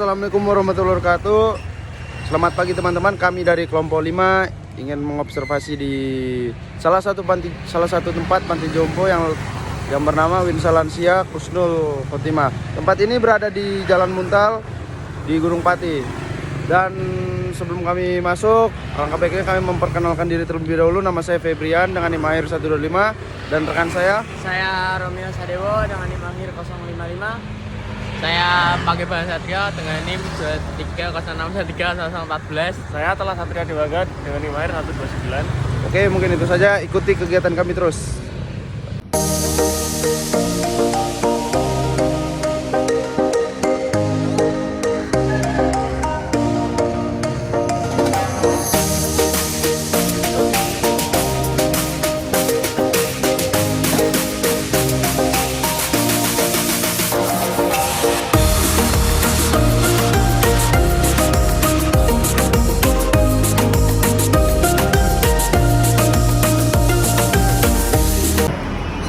Assalamualaikum warahmatullahi wabarakatuh. Selamat pagi teman-teman. Kami dari kelompok 5 ingin mengobservasi di salah satu tempat panti jompo yang bernama Winsa Lansia Husnul Khotimah. Tempat ini berada di Jalan Muntal di Gunung Pati. Dan sebelum kami masuk, alangkah baiknya kami memperkenalkan diri terlebih dahulu. Nama saya Febrian dengan NIM AHIR 125 dan rekan saya Romeo Sadewo dengan NIM AHIR 055. Saya pakai bahasa Satria dengan NIM 23061314. Saya telah Satria Dewaga dengan NIM AHIR 129. Oke, mungkin itu saja. Ikuti kegiatan kami terus.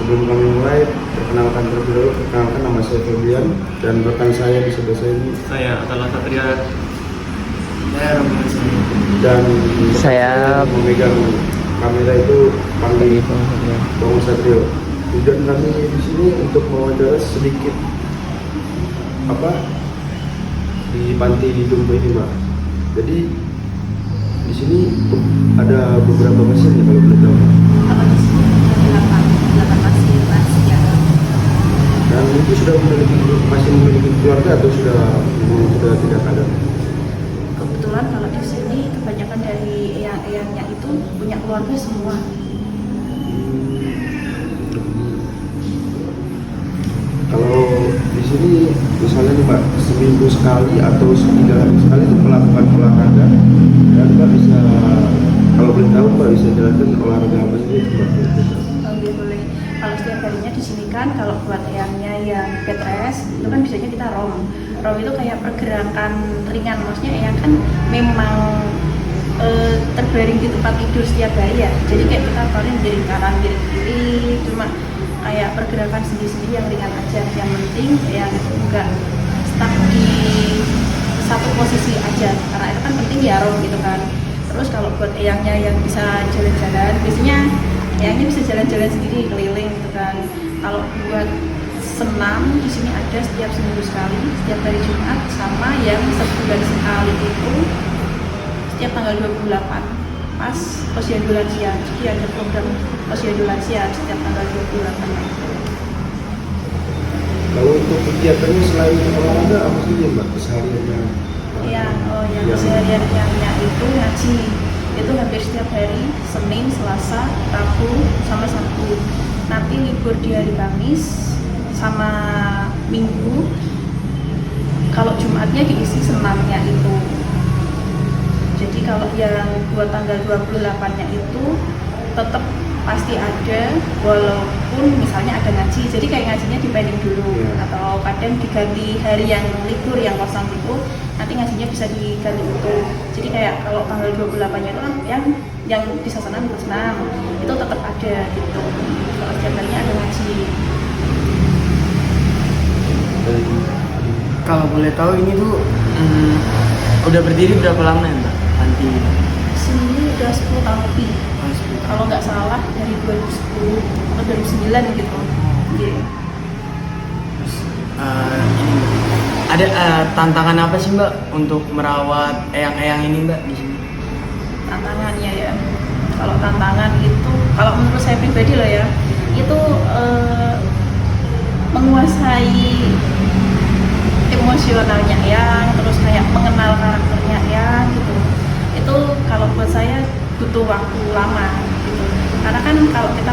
Sebelum kami mulai, perkenalkan terlebih dahulu. Perkenalkan, nama saya Febrian dan rekan saya di sebelah saya ini. Saya telah Satria. Saya Romeo Sadewo. Dan Saya memegang kamera itu panggil Bang Satrio. Tujuan kami di sini untuk mewawancara sedikit di panti di Jompo ini, Mbak. Jadi di sini ada beberapa pasien ya, kalau boleh tahu. Kalau di sini 8 pasien lansia. Dan itu masih memiliki keluarga atau sudah tidak ada? Kebetulan kalau di sini kebanyakan dari eyang-eyangnya itu punya keluarga semua. Kalau di sini misalnya nih Mbak, seminggu sekali atau 3 hari sekali itu melakukan olahraga, dan Mbak bisa, kalau boleh tahu Mbak bisa jelaskan olahraga apa sih Mbak? Boleh. Kalau setiap harinya di sini kan kalau buat eyangnya yang bed rest itu kan biasanya kita rom. Rom itu kayak pergerakan ringan, maksudnya eyang kan memang terbaring di tempat tidur setiap hari ya. Jadi kayak kita paling dari kanan dari kiri, cuma kayak pergerakan sendiri-sendiri yang ringan aja. Yang penting eyang itu enggak stuck di satu posisi aja, karena itu kan penting ya rom gitu kan. Terus kalau buat eyangnya yang bisa jalan-jalan, biasanya eyangnya bisa jalan-jalan sendiri keliling gitu kan. Kalau buat senam di sini ada setiap seminggu sekali, setiap hari Jumat, sama yang sebulan sekali itu setiap tanggal 28 pas Posyandu Lansia. Jadi ada program Posyandu Lansia setiap tanggal 28 itu. Kalau untuk kegiatannya selain olahraga apa sih ya Mbak kesehariannya? Yang kesehariannya itu ngaji. Itu hampir setiap hari, Senin, Selasa, Rabu, sama Sabtu. Nanti libur di hari Kamis sama Minggu. Kalau Jumatnya diisi senamnya itu. Jadi kalau yang buat tanggal 28-nya itu tetap pasti ada, walaupun misalnya ada ngaji. Jadi kayak ngajinya dipending dulu, atau kadang diganti hari yang libur yang kosong itu, nanti ngajinya bisa diganti utuh. Jadi kayak kalau tanggal 28-nya itu kan yang bisa senam itu senam, itu tetap ada gitu. Kalau setiap harinya ada ngaji. kalau boleh tahu ini tuh udah berdiri berapa lama ya Mbak? Panti Sini udah 10 tahun lebih. Kalau nggak salah dari 2010 atau 2009 gitu. Yeah. Terus ini ada tantangan apa sih Mbak untuk merawat eyang-eyang ini Mbak di sini? Tantangannya ya, kalau tantangan itu, kalau menurut saya pribadi loh ya, itu menguasai emosionalnya eyang, terus kayak mengenal karakternya eyang gitu. Itu kalau buat saya butuh waktu lama gitu, karena kan kalau kita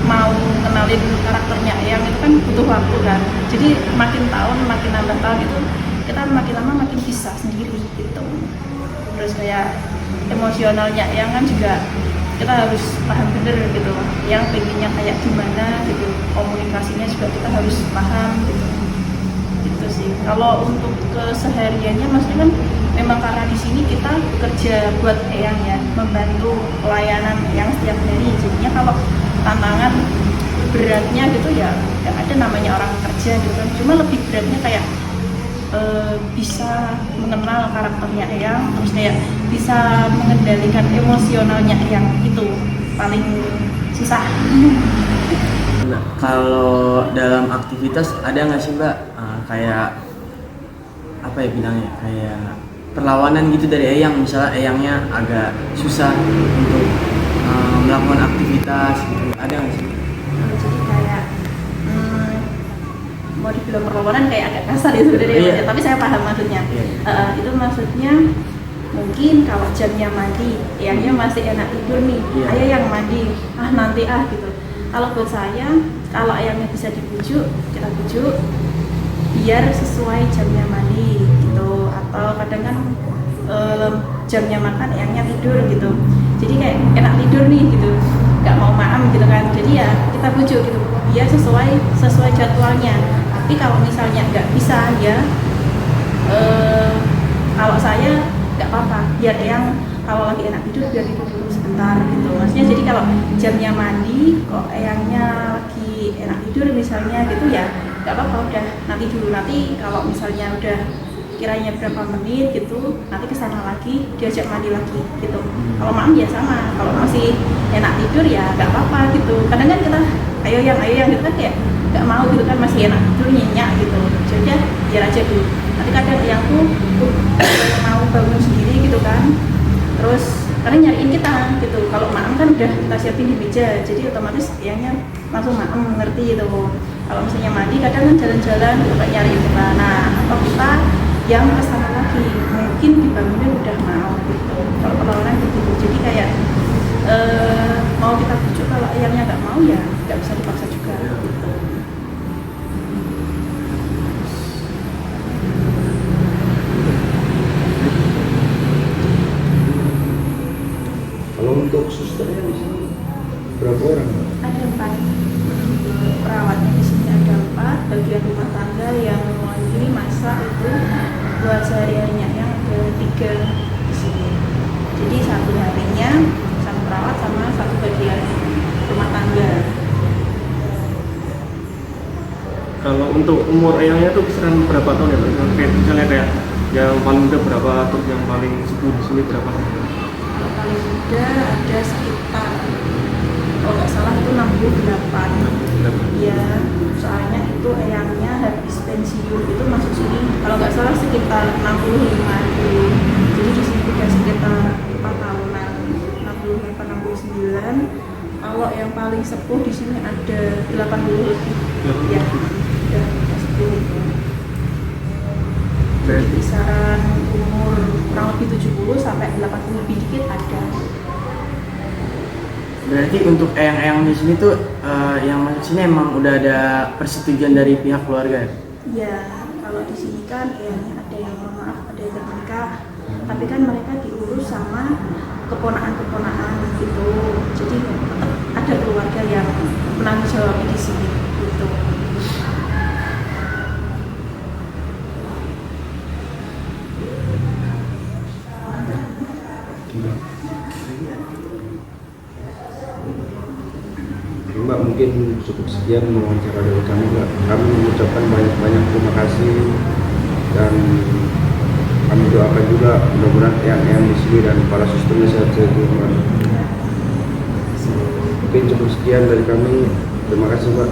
mau kenalin karakternya eyang itu kan butuh waktu kan. Jadi makin tahun makin nambah tahun itu kita makin lama makin bisa sendiri gitu. Terus kayak emosionalnya yang kan juga kita harus paham bener gitu, yang pengennya kayak gimana gitu, komunikasinya juga kita harus paham gitu. Itu sih. Kalau untuk kesehariannya maksudnya kan memang karena di sini kita bekerja buat eyang ya, membantu pelayanan eyang setiap hari. Jadinya kalau tantangan beratnya gitu ya nggak ada, namanya orang kerja gitu kan. Cuma lebih beratnya kayak bisa mengenal karakternya eyang, terus kayak bisa mengendalikan emosionalnya eyang, itu paling susah. Nah, kalau dalam aktivitas ada nggak sih Mbak kayak apa ya bilangnya, kayak perlawanan gitu dari eyang, misalnya eyangnya agak susah untuk melakukan aktivitas gitu, ada nggak sih? Jadi kayak mau dibilang perlawanan kayak agak kasar ya sebenarnya, Iya. tapi saya paham maksudnya. Iya. Itu maksudnya mungkin kalau jamnya mandi, eyangnya masih enak tidur nih, Iya. ayah yang mandi, nanti gitu. Kalau buat saya, kalau ayamnya bisa dibujuk, kita bujuk biar sesuai jamnya mandi gitu. Atau kadang kan jamnya makan ayamnya tidur gitu, jadi kayak enak tidur nih gitu, nggak mau maem gitu kan. Jadi ya kita bujuk gitu biar sesuai jadwalnya. Tapi kalau misalnya nggak bisa ya kalau saya nggak apa-apa, biar eyang kalau lagi enak tidur biar tidur dulu sebentar gitu. Maksudnya jadi kalau jamnya mandi kok eyangnya lagi enak tidur misalnya gitu ya nggak apa-apa, udah nanti dulu, nanti kalau misalnya udah kiranya berapa menit gitu nanti kesana lagi diajak mandi lagi gitu. Kalau malam ya sama, kalau masih enak tidur ya nggak apa-apa gitu. Kadang kan kita ayo yang gitu kan kayak nggak mau gitu kan, masih enak tidur nyenyak gitu, jadi biar aja dulu. Nanti kadang yang tuh mau bangun sendiri gitu kan, terus karena nyariin kita gitu. Kalau maem kan udah kita siapin di meja, jadi otomatis eyangnya langsung maem, ngerti gitu. Kalau misalnya mandi kadang kan jalan-jalan gitu kayak nyariin kita, nah atau kita yang kesana lagi mungkin dibangunin udah mau gitu. Kalau perlawanan gitu, jadi kayak mau kita bujuk, kalau eyangnya nggak mau ya nggak bisa dipaksa juga gitu. Kalau untuk susternya di sini berapa orang? Ada 4 perawatnya di sini, ada 4. Bagian rumah tangga yang mewakili masak itu buat sehari-harinya yang ada 3 di sini. Jadi satu harinya satu perawat sama satu bagian rumah tangga. Kalau untuk umur eyangnya tuh kisaran berapa tahun ya Pak? Kayak misalnya kayak yang paling muda berapa, terus yang paling sepuh di sini berapa tahun? Kalau paling muda ada sekitar, kalau nggak salah itu 68. Ya, soalnya itu eyangnya habis pensiun itu masuk sini. Kalau nggak salah sekitar 65 dulu. Jadi di sini udah sekitar 4 tahunan, 68-69. Kalau yang paling sepuh di sini ada 80 lebih. Ya, udah sepuh. Jadi kisaran umur kurang lebih 70 sampai 80 lebih dikit ada. Berarti untuk eyang-eyang di sini tuh yang masuk sini emang udah ada persetujuan dari pihak keluarga ya? Ya, kalau di sini kan eyangnya ada yang mohon maaf, ada yang bernikah, tapi kan mereka diurus sama keponakan-keponakan gitu. Jadi tetap ada keluarga yang menanggung jawab di sini gitu. Mbak, mungkin cukup sekian wawancara dari kami, Mbak. Kami mengucapkan banyak-banyak terima kasih dan kami doakan juga mudah-mudahan eyang-eyang di sini dan para susternya sehat-sehat, Mbak. Mungkin cukup sekian dari kami. Terima kasih, Mbak.